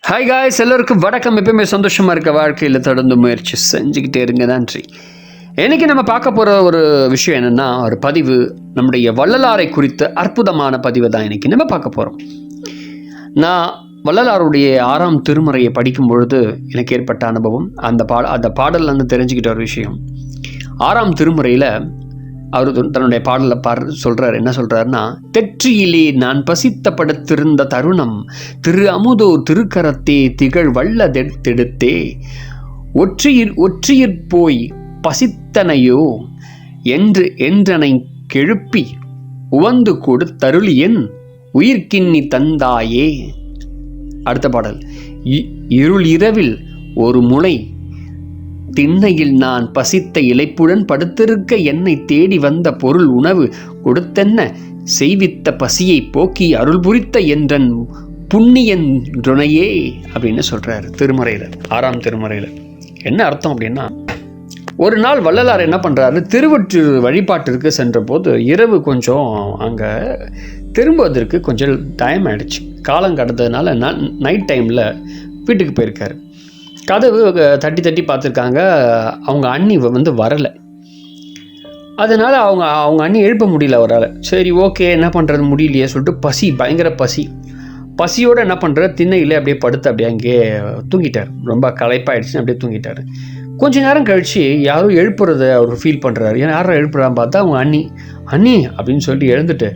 Hi guys, எல்லோருக்கும் வணக்கம். எப்பவுமே சந்தோஷமாக இருக்க வாழ்க்கையில் தொடர்ந்து முயற்சி செஞ்சுக்கிட்டே இருங்க. நன்றி. இன்றைக்கி நம்ம பார்க்க போகிற ஒரு விஷயம் என்னென்னா, ஒரு பதிவு நம்முடைய வள்ளலாரை குறித்த அற்புதமான பதிவை தான் இன்றைக்கி நம்ம பார்க்க போகிறோம். நான் வள்ளலாருடைய 6ஆம் திருமுறையை படிக்கும் பொழுது எனக்கு ஏற்பட்ட அனுபவம், அந்த பாடலில் வந்து தெரிஞ்சுக்கிட்ட ஒரு விஷயம். 6ஆம் திருமுறையில் அவர் தன்னுடைய பாடலில் சொல்கிறார். என்ன சொல்கிறாருன்னா, தெற்றியிலே நான் பசித்த படுத்திருந்த தருணம் திரு அமுதோ திருக்கரத்தே திகழ் வல்ல தெடுத்தே ஒற்றியிற் போய் பசித்தனையோ என்றனை கெழுப்பி உவந்து கொடுத்தருளியன் உயிர்க்கின்னி தந்தாயே. அடுத்த பாடல், இருள் இரவில் ஒரு முளை திண்ணையில் நான் பசித்த இளைப்புடன் படுத்திருக்க என்னை தேடி வந்த பொருள் உணவு கொடுத்தென்ன செய்வித்த பசியை போக்கி அருள் புரித்த என்றன் புண்ணியன் துணையே அப்படின்னு சொல்றாரு திருமுறையில், 6ஆம் திருமுறையில். என்ன அர்த்தம் அப்படின்னா, ஒரு நாள் வள்ளலார் என்ன பண்ணுறாரு, திருவொற்றியூர் வழிபாட்டிற்கு சென்ற போது இரவு கொஞ்சம் அங்கே திரும்புவதற்கு கொஞ்சம் டைம் ஆகிடுச்சு. காலம் கடந்ததுனால நைட் டைமில் வீட்டுக்கு போயிருக்காரு. கதவு தட்டி பார்த்துருக்காங்க. அவங்க அண்ணி வந்து வரலை. அதனால் அவங்க அண்ணி எழுப்ப முடியல அவரால். சரி, ஓகே, என்ன பண்ணுறது, முடியலையே சொல்லிட்டு பயங்கர பசியோடு என்ன பண்ணுறாரு, திண்ணையில் அப்படியே படுத்து அப்படியே அங்கேயே தூங்கிட்டார். ரொம்ப களைப்பாயிடுச்சுன்னு அப்படியே தூங்கிட்டார். கொஞ்ச நேரம் கழித்து யாரும் எழுப்புறத அவர் ஃபீல் பண்ணுறாரு. ஏன்னா யாரும் எழுப்புறான்னு பார்த்தா அவங்க அண்ணி அப்படின்னு சொல்லிட்டு எழுந்துட்டு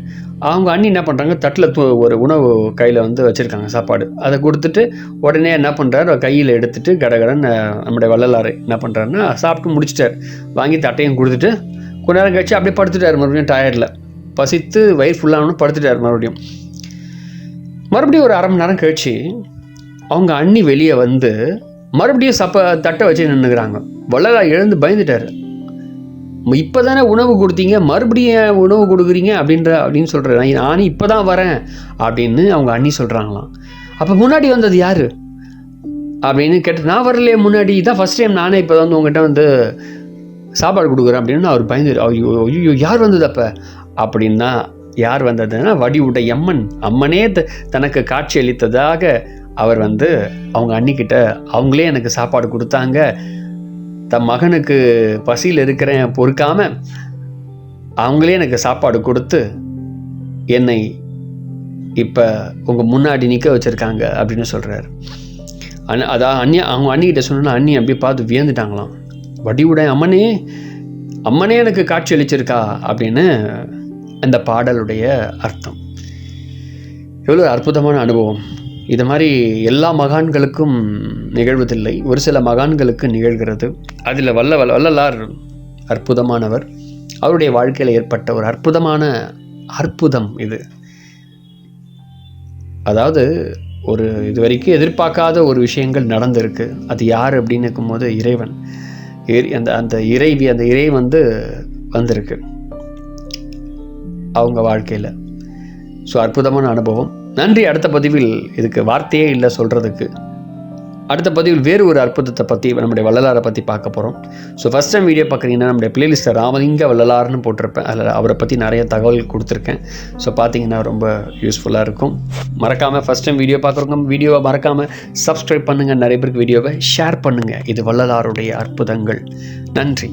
அவங்க அண்ணி என்ன பண்ணுறாங்க, தட்டில் ஒரு உணவு கையில் வந்து வச்சுருக்காங்க, சாப்பாடு. அதை கொடுத்துட்டு உடனே என்ன பண்ணுறாரு, கையில் எடுத்துகிட்டு கடகடன் நம்முடைய வள்ளலார் என்ன பண்ணுறாருன்னா சாப்பிட்டு முடிச்சிட்டார். வாங்கி தட்டையும் கொடுத்துட்டு கொஞ்ச நேரம் கழிச்சு அப்படியே படுத்துட்டார். மறுபடியும் டயர்டில் பசித்து வயிறு ஃபுல்லாகணும் படுத்துட்டார். மறுபடியும் ஒரு அரை மணி நேரம் கழித்து அவங்க அண்ணி வெளியே வந்து மறுபடியும் தட்டை வச்சு நின்றுக்கிறாங்க. வள்ளலார் எழுந்து பயந்துட்டார். இப்போ தானே உணவு கொடுத்தீங்க, மறுபடியும் உணவு கொடுக்குறீங்க அப்படின்னு சொல்கிறேன். நானும் இப்போ தான் வரேன் அப்படின்னு அவங்க அண்ணி சொல்கிறாங்களாம். அப்போ முன்னாடி வந்தது யார் அப்படின்னு கேட்டு, நான் வரலையே முன்னாடி, இதான் ஃபஸ்ட் டைம் நானே இப்போ வந்து உங்கள்கிட்ட வந்து சாப்பாடு கொடுக்குறேன் அப்படின்னு அவர் பயந்து, ஐயோ யார் வந்தது அப்போ அப்படின்னா, யார் வந்ததுன்னா வடிவுடை அம்மனே தனக்கு காட்சி அளித்ததாக அவர் வந்து அவங்க அண்ணிக்கிட்ட அவங்களே எனக்கு சாப்பாடு கொடுத்தாங்க. தன் மகனுக்கு பசியில் இருக்கிறேன் பொறுக்காம அவங்களே எனக்கு சாப்பாடு கொடுத்து என்னை இப்போ உங்கள் முன்னாடி நிற்க வச்சுருக்காங்க அப்படின்னு சொல்கிறார். அதான் அவங்க அண்ணிக்கிட்ட சொன்னா, அண்ணி அப்படியே பார்த்து வியந்துட்டாங்களாம். வடிவுடை அம்மனே எனக்கு காட்சி அளிச்சிருக்கா அப்படின்னு அந்த பாடலுடைய அர்த்தம். எவ்வளோ அற்புதமான அனுபவம். இது மாதிரி எல்லா மகான்களுக்கும் நிகழ்வதில்லை, ஒரு சில மகான்களுக்கு நிகழ்கிறது. அதில் வள்ளலார் அற்புதமானவர். அவருடைய வாழ்க்கையில் ஏற்பட்ட ஒரு அற்புதம் இது. அதாவது இது வரைக்கும் எதிர்பார்க்காத ஒரு விஷயங்கள் நடந்திருக்கு. அது யார் அப்படின்னு இருக்கும்போது இறைவன், அந்த இறை வந்து வந்திருக்கு அவங்க வாழ்க்கையில். ஸோ அற்புதமான அனுபவம். நன்றி. அடுத்த பதிவில் இதுக்கு வார்த்தையே இல்லை சொல்கிறதுக்கு. அடுத்த பதிவில் வேறு ஒரு அற்புதத்தை பற்றி, நம்முடைய வள்ளலாரை பற்றி பார்க்க போகிறோம். ஸோ ஃபஸ்ட் டைம் வீடியோ பார்க்குறீங்கன்னா நம்முடைய பிளேலிஸ்ட்டில் ராமலிங்க வள்ளலார்னு போட்டிருப்பேன். அதில் அவரை பற்றி நிறைய தகவல் கொடுத்துருக்கேன். ஸோ பார்த்தீங்கன்னா ரொம்ப யூஸ்ஃபுல்லாக இருக்கும். மறக்காமல் ஃபஸ்ட் டைம் வீடியோ பார்க்குறவங்க வீடியோவை மறக்காமல் சப்ஸ்கிரைப் பண்ணுங்கள். நிறைய பேருக்கு வீடியோவை ஷேர் பண்ணுங்கள். இது வள்ளலாருடைய அற்புதங்கள். நன்றி.